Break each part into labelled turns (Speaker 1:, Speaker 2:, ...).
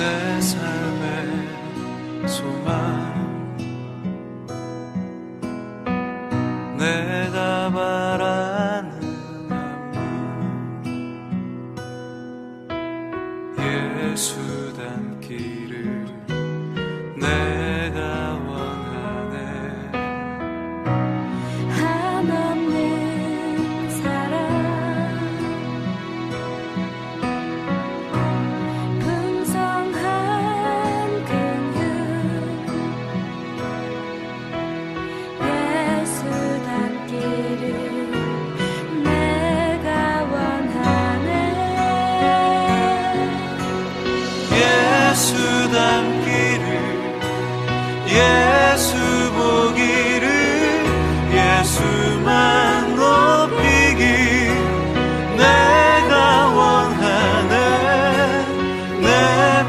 Speaker 1: 내 삶의 소망 내가 바라는 안무 예수 닮기를 내가 원하네
Speaker 2: 한없는 사랑 풍성한 긍휼 예수 닮기를 내가 원하네
Speaker 1: 예수 닮기를 예수 보기를 예수만 높이길 내가 원하네 내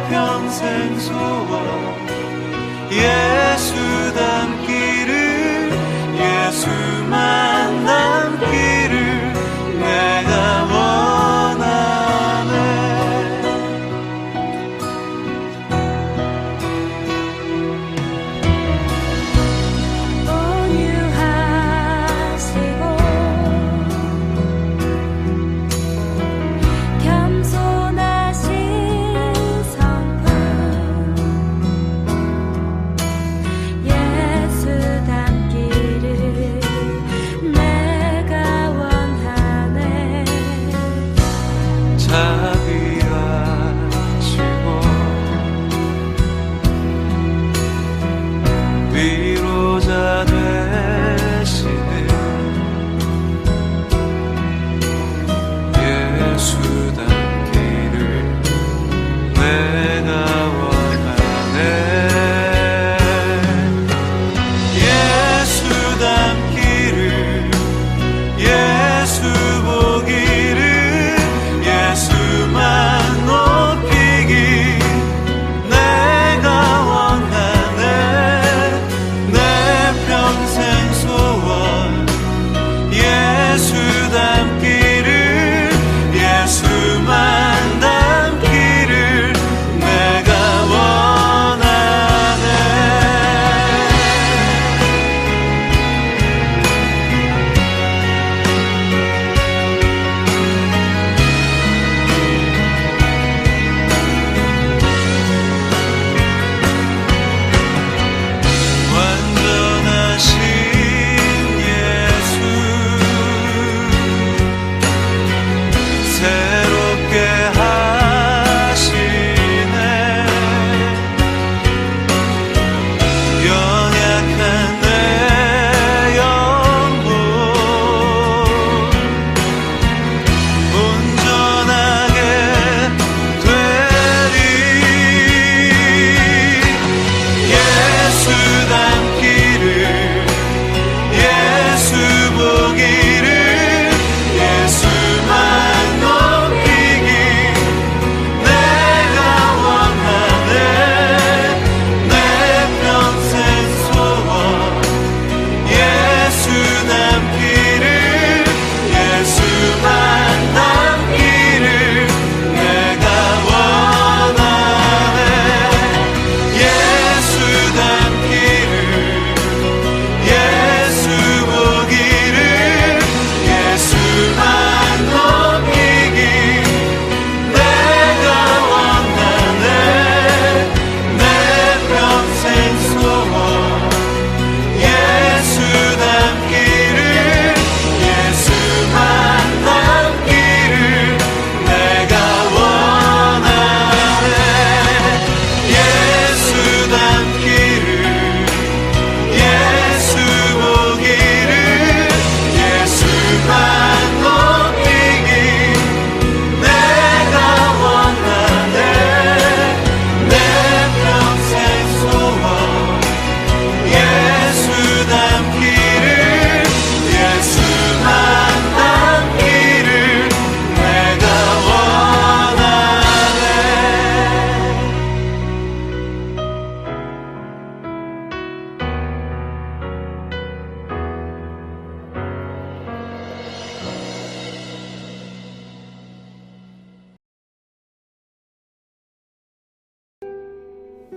Speaker 1: 평생 소원 예수 닮기를 예수만 닮기를 내가 원하네
Speaker 2: 온유하시고 겸손하신 성품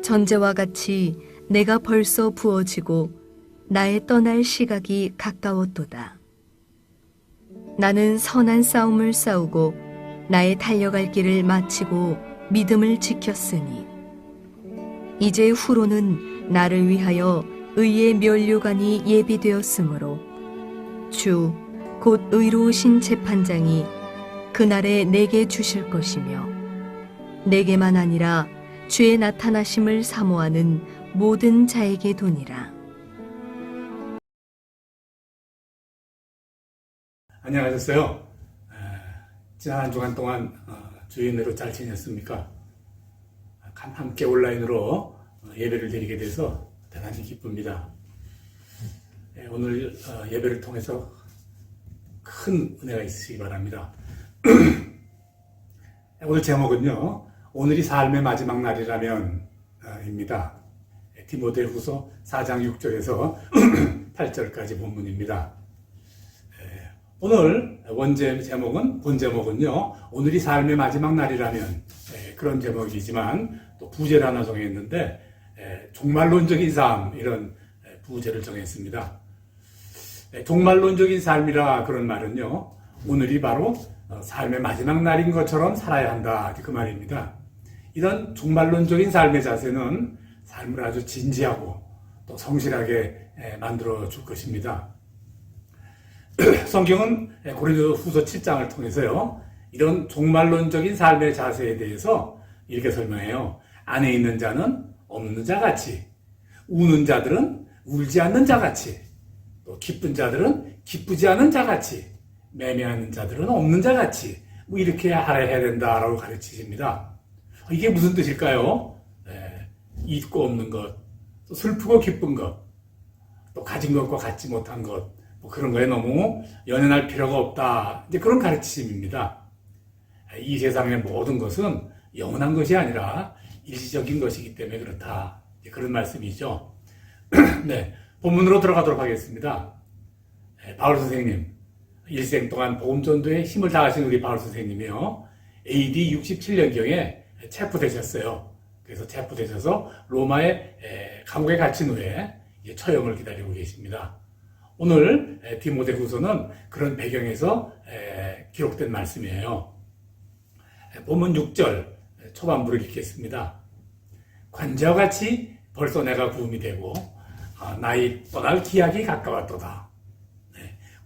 Speaker 3: 전제와 같이 내가 벌써 부어지고 나의 떠날 시각이 가까웠도다. 나는 선한 싸움을 싸우고 나의 달려갈 길을 마치고 믿음을 지켰으니 이제 후로는 나를 위하여 의의 면류관이 예비되었으므로 주 곧 의로우신 재판장이 그날에 내게 주실 것이며 내게만 아니라 주의 나타나심을 사모하는 모든 자에게 도니라.
Speaker 4: 안녕하셨어요. 지난 한 주간 동안 주인으로 잘 지냈습니까? 함께 온라인으로 예배를 드리게 돼서 대단히 기쁩니다. 오늘 예배를 통해서 큰 은혜가 있으시기 바랍니다. 오늘 제목은요, 오늘이 삶의 마지막 날이라면 입니다. 디모데후서 4장 6절에서 8절까지 본문입니다. 오늘 본 제목은요, 오늘이 삶의 마지막 날이라면 그런 제목이지만 또 부제를 하나 정했는데 종말론적인 삶, 이런 부제를 정했습니다. 종말론적인 삶이라 그런 말은요, 오늘이 바로 삶의 마지막 날인 것처럼 살아야 한다, 그 말입니다. 이런 종말론적인 삶의 자세는 삶을 아주 진지하고 또 성실하게 만들어 줄 것입니다. 성경은 고린도후서 7장을 통해서요, 이런 종말론적인 삶의 자세에 대해서 이렇게 설명해요. 안에 있는 자는 없는 자같이, 우는 자들은 울지 않는 자같이, 또 기쁜 자들은 기쁘지 않은 자같이, 매매하는 자들은 없는 자같이, 이렇게 해야 된다라고 가르치십니다. 이게 무슨 뜻일까요? 있고 없는 것, 또 슬프고 기쁜 것, 또 가진 것과 갖지 못한 것, 그런 거에 너무 연연할 필요가 없다, 이제 그런 가르치심입니다. 이 세상의 모든 것은 영원한 것이 아니라 일시적인 것이기 때문에 그렇다, 그런 말씀이죠. 네, 본문으로 들어가도록 하겠습니다. 바울 선생님, 일생 동안 복음전도에 힘을 다하신 우리 바울 선생님이요, AD 67년경에 체포되셨어요. 그래서 체포되셔서 로마의 감옥에 갇힌 후에 처형을 기다리고 계십니다. 오늘 디모데후서는 그런 배경에서 기록된 말씀이에요. 본문 6절 초반부를 읽겠습니다. 관자와 같이 벌써 내가 부음이 되고 나의 떠날 기약이 가까웠도다.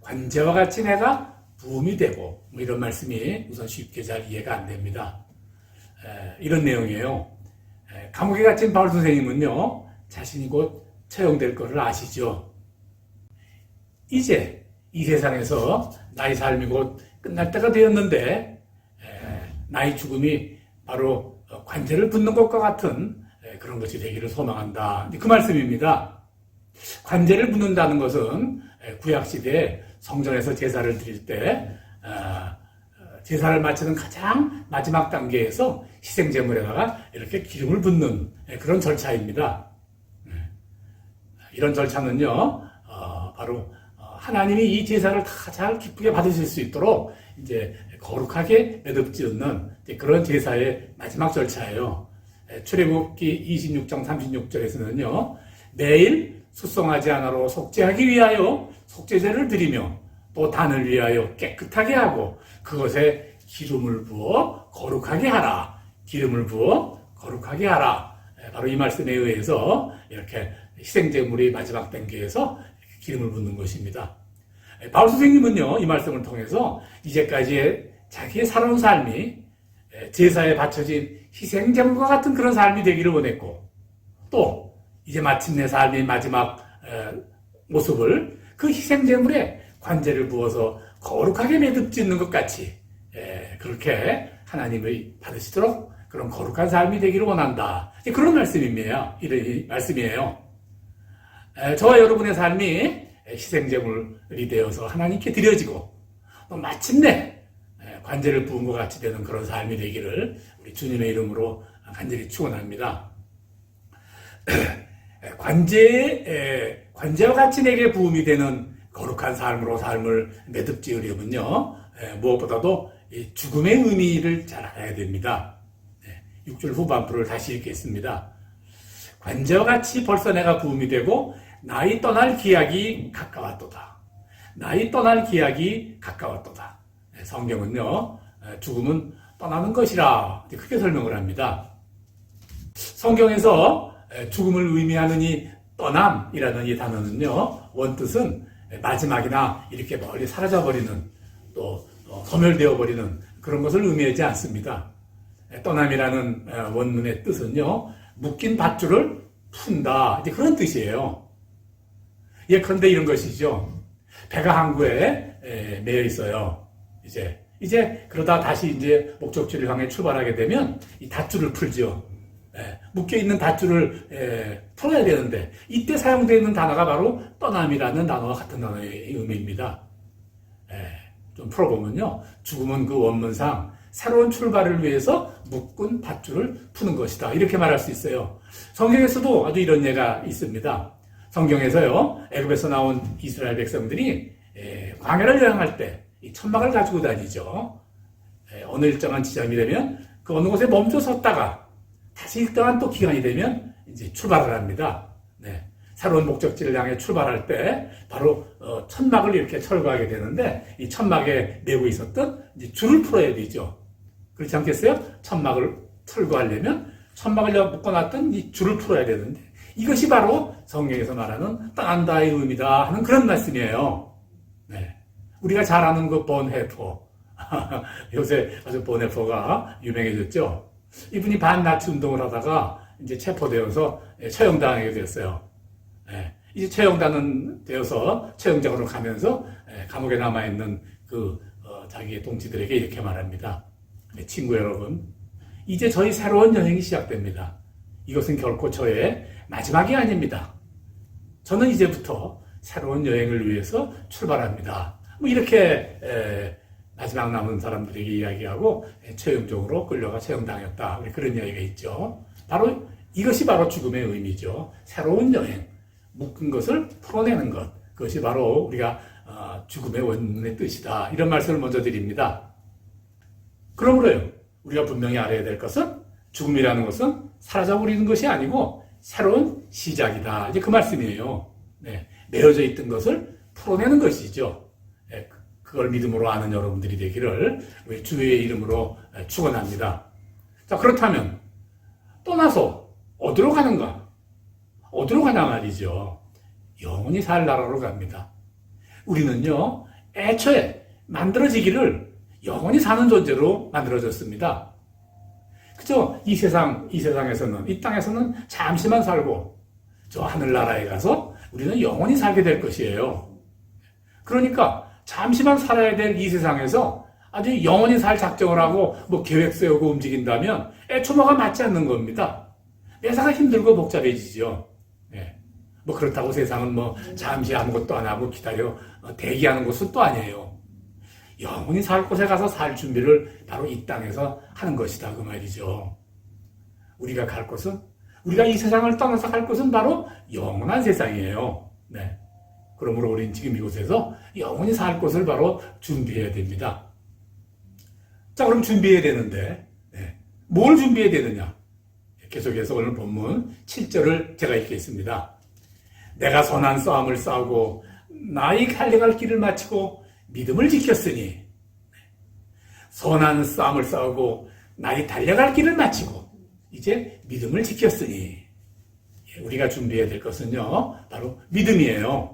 Speaker 4: 관자와 같이 내가 부음이 되고, 이런 말씀이 우선 쉽게 잘 이해가 안 됩니다. 이런 내용이에요. 감옥에 갇힌 바울 선생님은요, 자신이 곧 처형될 것을 아시죠. 이제 이 세상에서 나의 삶이 곧 끝날 때가 되었는데 나의 죽음이 바로 관제를 붙는 것과 같은 그런 것이 되기를 소망한다, 그 말씀입니다. 관제를 붙는다는 것은 구약시대에 성전에서 제사를 드릴 때 제사를 마치는 가장 마지막 단계에서 희생제물에다가 이렇게 기름을 붓는 그런 절차입니다. 이런 절차는요, 바로 하나님이 이 제사를 다 잘 기쁘게 받으실 수 있도록 이제 거룩하게 매듭지는 그런 제사의 마지막 절차예요. 출애굽기 26장 36절에서는요, 매일 숫송하지 않아로 속죄하기 위하여 속죄제를 드리며 또 단을 위하여 깨끗하게 하고 그것에 기름을 부어 거룩하게 하라. 기름을 부어 거룩하게 하라. 바로 이 말씀에 의해서 이렇게 희생제물이 마지막 단계에서 기름을 붓는 것입니다. 바울 선생님은요, 이 말씀을 통해서 이제까지의 자기의 살아온 삶이 제사에 바쳐진 희생제물과 같은 그런 삶이 되기를 원했고, 또 이제 마침내 삶의 마지막 모습을 그 희생제물에 관제를 부어서 거룩하게 매듭짓는 것 같이 그렇게 하나님의 받으시도록 그런 거룩한 삶이 되기를 원한다, 그런 말씀이에요. 이런 말씀이에요. 저와 여러분의 삶이 희생제물이 되어서 하나님께 드려지고 또 마침내 관제를 부은 것 같이 되는 그런 삶이 되기를 우리 주님의 이름으로 간절히 축원합니다. 관제와 같이 내게 부음이 되는 거룩한 삶을 매듭지으려면요, 무엇보다도 죽음의 의미를 잘 알아야 됩니다. 6절 후반부를 다시 읽겠습니다. 관제와 같이 벌써 내가 부음이 되고 나의 떠날 기약이 가까웠도다. 나의 떠날 기약이 가까웠도다. 성경은요, 죽음은 떠나는 것이라 크게 설명을 합니다. 성경에서 죽음을 의미하는 이 떠남이라는 이 단어는요, 원뜻은 마지막이나 이렇게 멀리 사라져버리는, 또 소멸되어버리는 그런 것을 의미하지 않습니다. 떠남이라는 원문의 뜻은요, 묶인 밧줄을 푼다, 이제 그런 뜻이에요. 예컨대 이런 것이죠. 배가 항구에 매여 있어요. 이제 그러다 다시 이제 목적지를 향해 출발하게 되면 이 밧줄을 풀죠. 묶여 있는 밧줄을 풀어야 되는데 이때 사용되는 단어가 바로 떠남이라는 단어와 같은 단어의 의미입니다. 좀 풀어보면요, 죽음은 그 원문상 새로운 출발을 위해서 묶은 밧줄을 푸는 것이다, 이렇게 말할 수 있어요. 성경에서도 아주 이런 예가 있습니다. 성경에서요, 애굽에서 나온 이스라엘 백성들이 광야를 여행할 때 이 천막을 가지고 다니죠. 어느 일정한 지점이 되면 그 어느 곳에 멈춰 섰다가 다시 일정한 또 기간이 되면 이제 출발을 합니다. 새로운 목적지를 향해 출발할 때 바로 천막을 이렇게 철거하게 되는데, 이 천막에 메고 있었던 이제 줄을 풀어야 되죠. 그렇지 않겠어요? 천막을 철거하려면 천막을 묶어놨던 이 줄을 풀어야 되는데, 이것이 바로 성경에서 말하는 떠난다의 의미다 하는 그런 말씀이에요. 우리가 잘 아는 그 본헤퍼, 요새 아주 본헤퍼가 유명해졌죠. 이분이 반나치 운동을 하다가 이제 체포되어서 처형당하게 됐어요. 이제 처형당은 되어서 처형장으로 가면서 감옥에 남아있는 그 자기의 동지들에게 이렇게 말합니다. 친구 여러분, 이제 저희 새로운 여행이 시작됩니다. 이것은 결코 저의 마지막이 아닙니다. 저는 이제부터 새로운 여행을 위해서 출발합니다. 뭐 이렇게 마지막 남은 사람들에게 이야기하고 처형장으로 끌려가 처형당했다, 그런 이야기가 있죠. 바로 이것이 바로 죽음의 의미죠. 새로운 여행, 묶은 것을 풀어내는 것, 그것이 바로 우리가 죽음의 원문의 뜻이다, 이런 말씀을 먼저 드립니다. 그러므로요, 우리가 분명히 알아야 될 것은 죽음이라는 것은 사라져버리는 것이 아니고 새로운 시작이다, 이제 그 말씀이에요. 메어져 있던 것을 풀어내는 것이죠. 그걸 믿음으로 아는 여러분들이 되기를 우리 주의 이름으로 축원합니다. 자, 그렇다면 떠나서 어디로 가는가? 어디로 가냐 말이죠. 영원히 살 나라로 갑니다. 우리는요, 애초에 만들어지기를 영원히 사는 존재로 만들어졌습니다. 그죠? 이 세상에서는, 이 땅에서는 잠시만 살고 저 하늘나라에 가서 우리는 영원히 살게 될 것이에요. 그러니까 잠시만 살아야 될 이 세상에서 아주 영원히 살 작정을 하고 뭐 계획 세우고 움직인다면 애초 뭐가 맞지 않는 겁니다. 매사가 힘들고 복잡해지죠. 뭐 그렇다고 세상은 뭐 잠시 아무것도 안 하고 기다려 대기하는 곳은 또 아니에요. 영원히 살 곳에 가서 살 준비를 바로 이 땅에서 하는 것이다, 그 말이죠. 우리가 갈 곳은, 우리가 이 세상을 떠나서 갈 곳은 바로 영원한 세상이에요. 그러므로 우리는 지금 이곳에서 영원히 살 곳을 바로 준비해야 됩니다. 자, 그럼 준비해야 되는데 뭘 준비해야 되느냐? 계속해서 오늘 본문 7절을 제가 읽겠습니다. 내가 선한 싸움을 싸우고 나의 달려갈 길을 마치고 믿음을 지켰으니, 선한 싸움을 싸우고 나의 달려갈 길을 마치고 이제 믿음을 지켰으니, 우리가 준비해야 될 것은요, 바로 믿음이에요.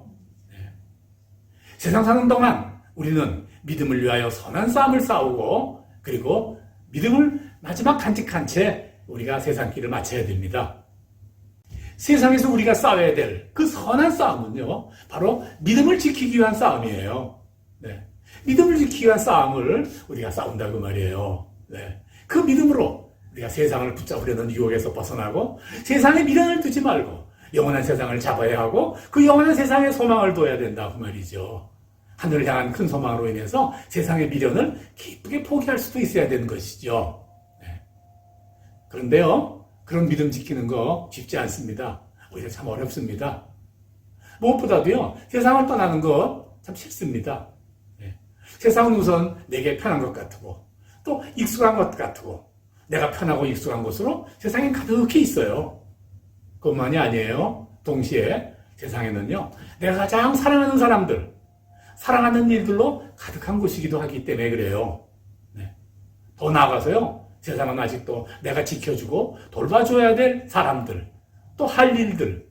Speaker 4: 세상 사는 동안 우리는 믿음을 위하여 선한 싸움을 싸우고, 그리고 믿음을 마지막 간직한 채 우리가 세상 길을 마쳐야 됩니다. 세상에서 우리가 싸워야 될 그 선한 싸움은요, 바로 믿음을 지키기 위한 싸움이에요. 믿음을 지키기 위한 싸움을 우리가 싸운다고 말이에요. 그 믿음으로 우리가 세상을 붙잡으려는 유혹에서 벗어나고 세상에 미련을 두지 말고 영원한 세상을 잡아야 하고 그 영원한 세상에 소망을 둬야 된다, 그 말이죠. 하늘을 향한 큰 소망으로 인해서 세상의 미련을 기쁘게 포기할 수도 있어야 되는 것이죠. 그런데요, 그런 믿음 지키는 거 쉽지 않습니다. 오히려 참 어렵습니다. 무엇보다도요, 세상을 떠나는 거 참 싫습니다. 세상은 우선 내게 편한 것 같고 또 익숙한 것 같고 내가 편하고 익숙한 곳으로 세상에 가득히 있어요. 그것만이 아니에요. 동시에 세상에는요, 내가 가장 사랑하는 사람들, 사랑하는 일들로 가득한 곳이기도 하기 때문에 그래요. 네. 더 나아가서요, 세상은 아직도 내가 지켜주고 돌봐줘야 될 사람들, 또 할 일들,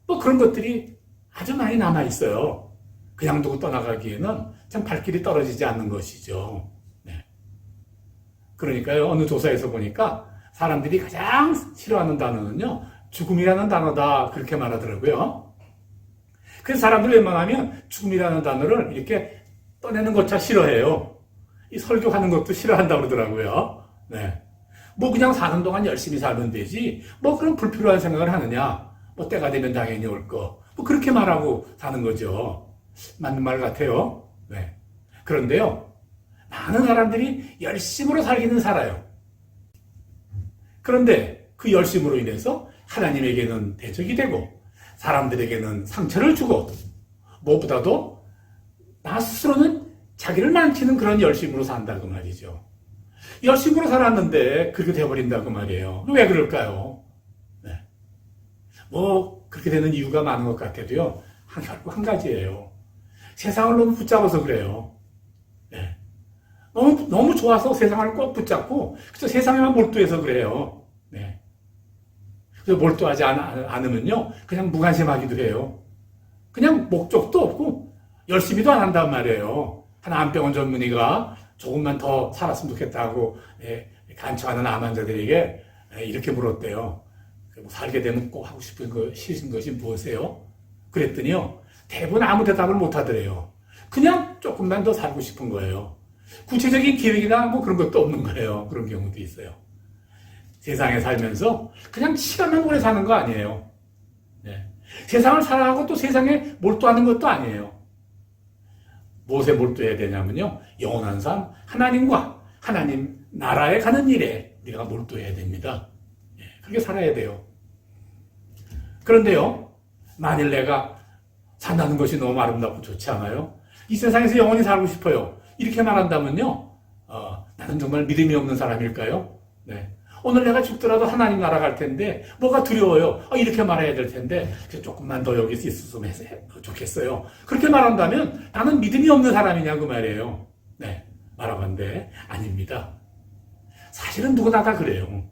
Speaker 4: 또 그런 것들이 아주 많이 남아있어요. 그냥 두고 떠나가기에는 참 발길이 떨어지지 않는 것이죠. 네. 그러니까요, 어느 조사에서 보니까 사람들이 가장 싫어하는 단어는요, 죽음이라는 단어다, 그렇게 말하더라고요. 그래서 사람들이 웬만하면 죽음이라는 단어를 이렇게 떠내는 것조차 싫어해요. 이 설교하는 것도 싫어한다고 그러더라고요. 네. 뭐 그냥 사는 동안 열심히 살면 되지, 뭐 그런 불필요한 생각을 하느냐, 뭐 때가 되면 당연히 올 거, 뭐 그렇게 말하고 사는 거죠. 맞는 말 같아요. 네. 그런데요, 많은 사람들이 열심으로 살기는 살아요. 그런데 그 열심으로 인해서 하나님에게는 대적이 되고 사람들에게는 상처를 주고 무엇보다도 나 스스로는 자기를 망치는 그런 열심으로 산다고 말이죠. 열심으로 살았는데 그렇게 되어버린다고 말이에요. 왜 그럴까요? 네. 뭐 그렇게 되는 이유가 많은 것 같아도요, 결국 한 가지예요. 세상을 너무 붙잡아서 그래요. 네. 너무 좋아서 세상을 꼭 붙잡고 그래서 세상에만 몰두해서 그래요. 네. 그래서 몰두하지 않으면요, 그냥 무관심하기도 해요. 그냥 목적도 없고 열심히도 안 한단 말이에요. 한 암병원 전문의가 조금만 더 살았으면 좋겠다고 간청하는 암 환자들에게 이렇게 물었대요. 살게 되면 꼭 하고 싶은 것이 무엇이에요? 그랬더니요, 대부분 아무 대답을 못 하더래요. 그냥 조금만 더 살고 싶은 거예요. 구체적인 계획이나 뭐 그런 것도 없는 거예요. 그런 경우도 있어요. 세상에 살면서 그냥 시간만 오래 사는 거 아니에요. 네. 세상을 살아가고 또 세상에 몰두하는 것도 아니에요. 무엇에 몰두해야 되냐면요, 영원한 삶, 하나님과 하나님 나라에 가는 일에 우리가 몰두해야 됩니다. 네. 그렇게 살아야 돼요. 그런데요, 만일 내가 산다는 것이 너무 아름답고 좋지 않아요? 이 세상에서 영원히 살고 싶어요. 이렇게 말한다면요, 나는 정말 믿음이 없는 사람일까요? 네. 오늘 내가 죽더라도 하나님 나라 갈 텐데 뭐가 두려워요? 이렇게 말해야 될 텐데 조금만 더 여기서 있었으면 좋겠어요. 그렇게 말한다면 나는 믿음이 없는 사람이냐고 말이에요. 네, 말하건대 아닙니다. 사실은 누구나 다 그래요.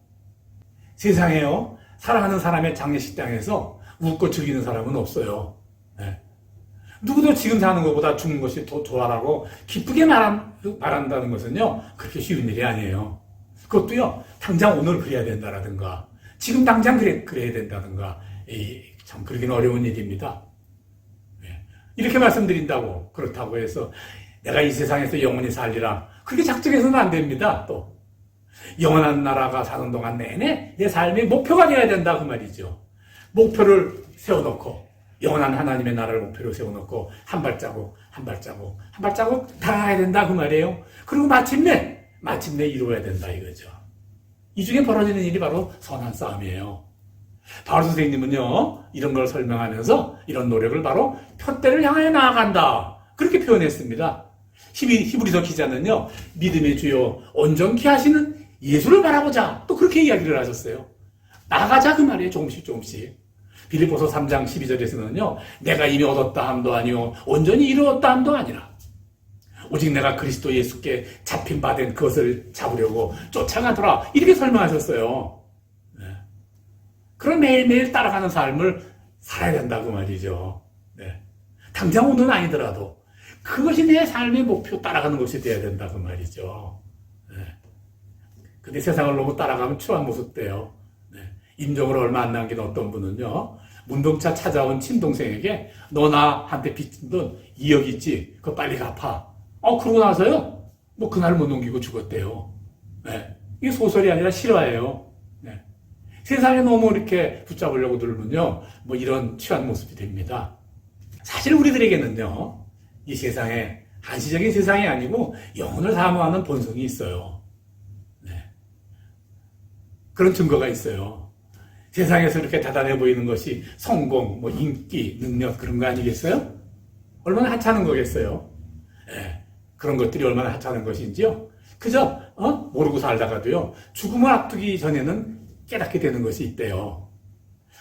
Speaker 4: 세상에요, 사랑하는 사람의 장례식장에서 웃고 즐기는 사람은 없어요. 네. 누구도 지금 사는 것보다 죽는 것이 더 좋아라고 기쁘게 말한다는 것은요, 그렇게 쉬운 일이 아니에요. 그것도요, 당장 오늘 그래야 된다라든가, 지금 당장 그래야 된다든가, 참 그러기는 어려운 일입니다. 이렇게 말씀드린다고, 그렇다고 해서 내가 이 세상에서 영원히 살리라, 그렇게 작정해서는 안 됩니다. 또 영원한 나라가 사는 동안 내내 내 삶의 목표가 되어야 된다, 그 말이죠. 목표를 세워놓고, 영원한 하나님의 나라를 목표로 세워놓고 한 발자국 한 발자국 한 발자국 다가가야 된다, 그 말이에요. 그리고 마침내 이루어야 된다, 이거죠. 이 중에 벌어지는 일이 바로 선한 싸움이에요. 바울 선생님은요, 이런 걸 설명하면서 이런 노력을 바로 표대를 향하여 나아간다, 그렇게 표현했습니다. 히브리서 기자는요, 믿음의 주요 온전케 하시는 예수를 바라보자, 또 그렇게 이야기를 하셨어요. 나가자, 그 말이에요. 조금씩. 빌립보서 3장 12절에서는요, 내가 이미 얻었다 함도 아니요 온전히 이루었다 함도 아니라 오직 내가 그리스도 예수께 잡힌 바 된 그것을 잡으려고 쫓아가더라, 이렇게 설명하셨어요. 네. 그런 매일매일 따라가는 삶을 살아야 된다고 말이죠. 네. 당장 오늘은 아니더라도 그것이 내 삶의 목표, 따라가는 것이 돼야 된다고 말이죠. 네. 근데 세상을 너무 따라가면 추한 모습 돼요. 네. 임종을 얼마 안 남긴 어떤 분은요, 문동차 찾아온 친동생에게 너 나한테 빚진 돈 2억 있지? 그거 빨리 갚아. 그러고 나서요, 뭐 그날 못 넘기고 죽었대요. 네. 이게 소설이 아니라 실화예요. 네. 세상에 너무 이렇게 붙잡으려고 들면요, 뭐 이런 취한 모습이 됩니다. 사실 우리들에게는요, 이 세상에 한시적인 세상이 아니고 영혼을 사모하는 본성이 있어요. 네. 그런 증거가 있어요. 세상에서 이렇게 대단해 보이는 것이 성공, 뭐 인기, 능력, 그런 거 아니겠어요? 얼마나 하찮은 거겠어요? 네. 그런 것들이 얼마나 하찮은 것인지요. 그저 모르고 살다가도요, 죽음을 앞두기 전에는 깨닫게 되는 것이 있대요.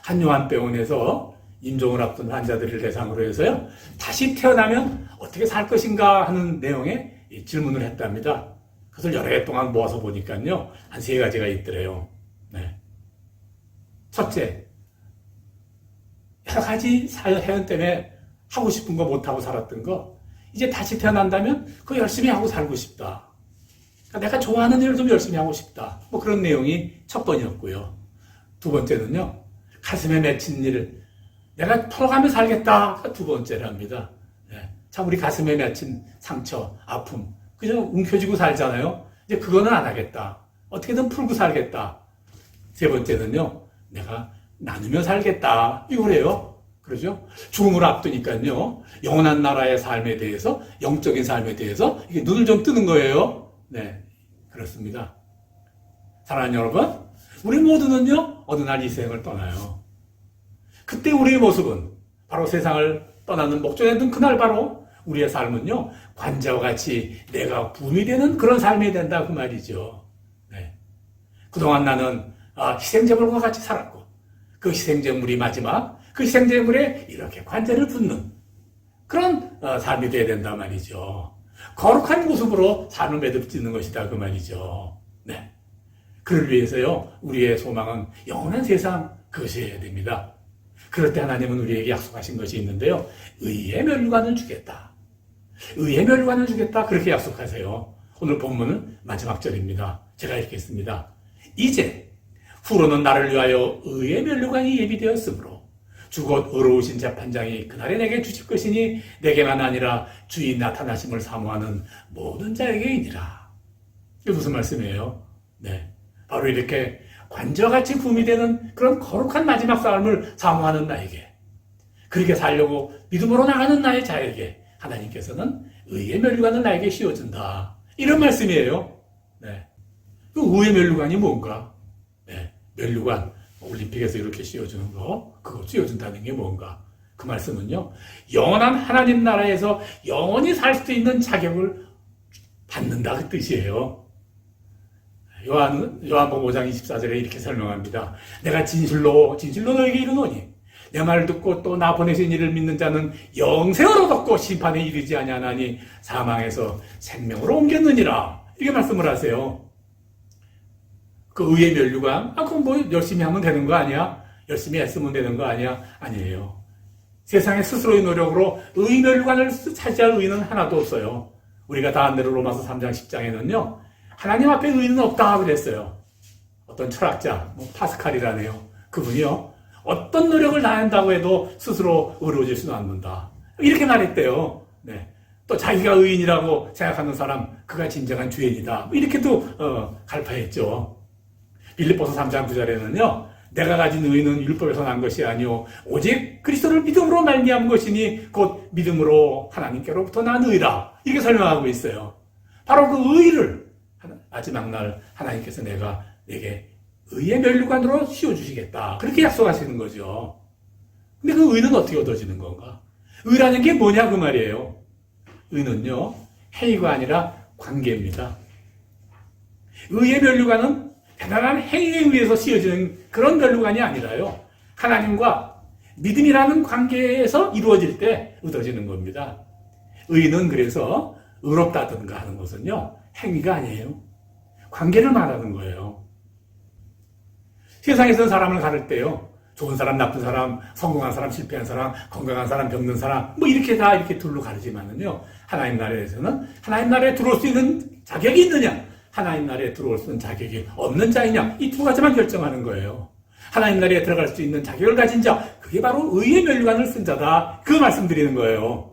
Speaker 4: 한 요한병원에서 임종을 앞둔 환자들을 대상으로 해서요, 다시 태어나면 어떻게 살 것인가 하는 내용의 질문을 했답니다. 그것을 여러 해 동안 모아서 보니까요, 한 3가지가 있더래요. 네. 첫째, 여러 가지 사연 때문에 하고 싶은 거 못하고 살았던 거, 이제 다시 태어난다면 그거 열심히 하고 살고 싶다. 그러니까 내가 좋아하는 일을 좀 열심히 하고 싶다. 뭐 그런 내용이 첫 번이었고요. 두 번째는요, 가슴에 맺힌 일을 내가 풀어가며 살겠다. 두 번째랍니다. 네. 참 우리 가슴에 맺힌 상처, 아픔, 그저 움켜쥐고 살잖아요. 이제 그거는 안 하겠다. 어떻게든 풀고 살겠다. 세 번째는요, 내가 나누며 살겠다. 이거래요. 그러죠? 죽음을 앞두니까요, 영원한 나라의 삶에 대해서, 영적인 삶에 대해서 이게 눈을 좀 뜨는 거예요. 네, 그렇습니다. 사랑하는 여러분, 우리 모두는요, 어느 날 이 생을 떠나요. 그때 우리의 모습은 바로 세상을 떠나는 목전에 든 그날 바로 우리의 삶은요, 관자와 같이 내가 붐이 되는 그런 삶이 된다 그 말이죠. 네. 그동안 나는 희생제물과 같이 살았고, 그 희생제물이 마지막, 그 희생제물에 이렇게 관자를 붓는 그런 삶이 되어야 된다 말이죠. 거룩한 모습으로 삶을 매듭짓는 것이다 그 말이죠. 네. 그를 위해서요, 우리의 소망은 영원한 세상, 그것이어야 됩니다. 그럴 때 하나님은 우리에게 약속하신 것이 있는데요, 의의 멸류관을 주겠다. 의의 멸류관을 주겠다. 그렇게 약속하세요. 오늘 본문은 마지막 절입니다. 제가 읽겠습니다. 이제 후로는 나를 위하여 의의 멸류관이 예비되었으므로 주 곧 의로우신 재판장이 그날에 내게 주실 것이니 내게만 아니라 주의 나타나심을 사모하는 모든 자에게이니라. 이게 무슨 말씀이에요? 네, 바로 이렇게 관저같이 붐이 되는 그런 거룩한 마지막 삶을 사모하는 나에게, 그렇게 살려고 믿음으로 나가는 나의 자에게 하나님께서는 의의 멸류관을 나에게 씌워준다. 이런 말씀이에요. 네. 그 의의 멸류관이 뭔가? 네. 멸류관, 올림픽에서 이렇게 씌워주는 거, 그거 씌워준다는 게 뭔가? 그 말씀은요, 영원한 하나님 나라에서 영원히 살 수 있는 자격을 받는다 그 뜻이에요. 요한복음 5장 24절에 이렇게 설명합니다. 내가 진실로 너에게 이르노니 내 말을 듣고 또 나 보내신 이를 믿는 자는 영생을 얻었고 심판에 이르지 아니하나니 사망에서 생명으로 옮겼느니라. 이렇게 말씀을 하세요. 그 의의 멸류관, 그럼 뭐 열심히 하면 되는 거 아니야? 열심히 애쓰면 되는 거 아니야? 아니에요. 세상의 스스로의 노력으로 의의 멸류관을 차지할 의는 하나도 없어요. 우리가 다 안 대로 로마서 3장 10장에는요, 하나님 앞에 의는 없다 그랬어요. 어떤 철학자, 파스칼이라네요. 그분이요, 어떤 노력을 다한다고 해도 스스로 의로워질 수는 않는다. 이렇게 말했대요. 네. 또 자기가 의인이라고 생각하는 사람, 그가 진정한 주인이다. 이렇게도 갈파했죠. 빌립보서 3장 9절에는요, 내가 가진 의는 율법에서 난 것이 아니오 오직 그리스도를 믿음으로 말미암은 것이니 곧 믿음으로 하나님께로부터 난 의라. 이렇게 설명하고 있어요. 바로 그 의를 마지막 날 하나님께서 내게 의의 멸류관으로 씌워주시겠다. 그렇게 약속하시는 거죠. 근데 그 의는 어떻게 얻어지는 건가? 의라는 게 뭐냐 그 말이에요. 의는요, 행위가 아니라 관계입니다. 의의 멸류관은 대단한 행위에 의해서 씌워지는 그런 멸류관이 아니라요, 하나님과 믿음이라는 관계에서 이루어질 때 얻어지는 겁니다. 의는 그래서 의롭다든가 하는 것은요, 행위가 아니에요. 관계를 말하는 거예요. 세상에서는 사람을 가를 때요, 좋은 사람, 나쁜 사람, 성공한 사람, 실패한 사람, 건강한 사람, 병든 사람, 이렇게 다 이렇게 둘로 가르지만은요, 하나님 나라에서는 하나님 나라에 들어올 수 있는 자격이 있느냐, 하나님 나라에 들어올 수 있는 자격이 없는 자이냐, 이 두 가지만 결정하는 거예요. 하나님 나라에 들어갈 수 있는 자격을 가진 자, 그게 바로 의의 멸류관을 쓴 자다. 그 말씀드리는 거예요.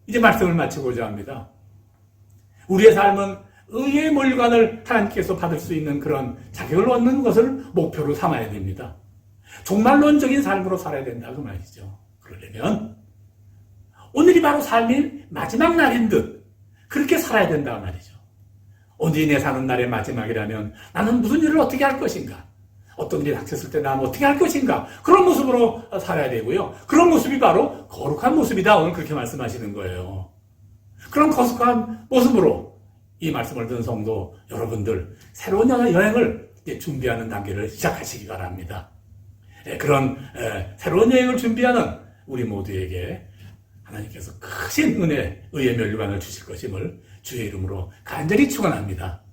Speaker 4: 이제 말씀을 마치고자 합니다. 우리의 삶은 의의 멸류관을 하나님께서 받을 수 있는 그런 자격을 얻는 것을 목표로 삼아야 됩니다. 종말론적인 삶으로 살아야 된다 그 말이죠. 그러려면 오늘이 바로 삶의 마지막 날인 듯 그렇게 살아야 된다 말이죠. 오늘이 내 사는 날의 마지막이라면 나는 무슨 일을 어떻게 할 것인가? 어떤 일이 닥쳤을 때 나는 어떻게 할 것인가? 그런 모습으로 살아야 되고요. 그런 모습이 바로 거룩한 모습이다. 오늘 그렇게 말씀하시는 거예요. 그런 거룩한 모습으로 이 말씀을 듣는 성도 여러분들, 새로운 여행을 준비하는 단계를 시작하시기 바랍니다. 그런 새로운 여행을 준비하는 우리 모두에게 하나님께서 크신 의의 면류관을 주실 것임을 주의 이름으로 간절히 축원합니다.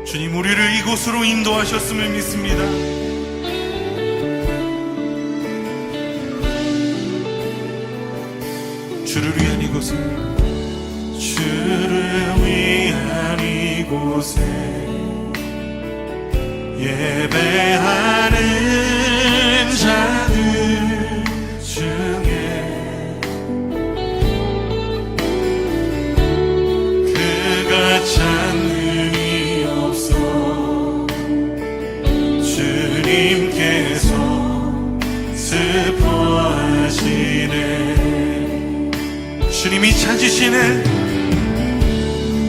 Speaker 1: 주님, 우리를 이곳으로 인도하셨음을 믿습니다. 주를 위한 이곳에, 주를 위한 이곳에 예배하는 자들 중에 그가 찾는 이 없어. 주님께서 슬퍼하시네. 주님이 찾으시네.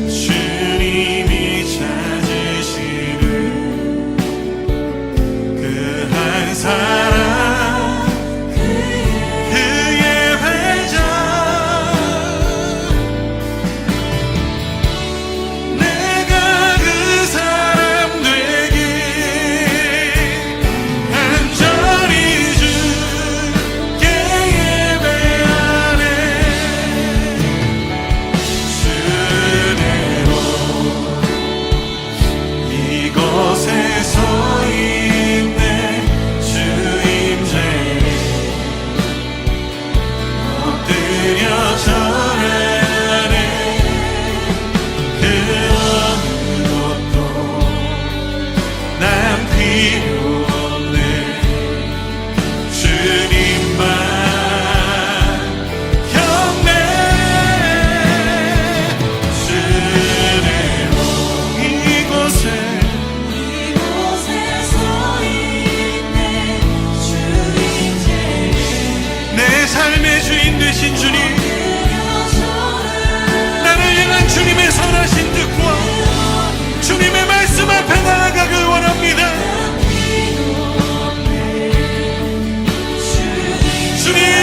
Speaker 1: 주님이 찾으시는 그 한 사람, 그의 회장. 내가 그 사람 되길 간절히 주께 예배하네. 주대로 이곳에 서 있네. 주 임재에 엎드려 절하네. 그 어느 것도 난 필요 없네. 주님만 경배. 주대로 이곳에 서 있네. 주 임재에 내 삶의 주인 되신 주님, 나를 향한 주님의 선하신 뜻과 주님의 말씀 앞에 나아가길 원합니다. 주님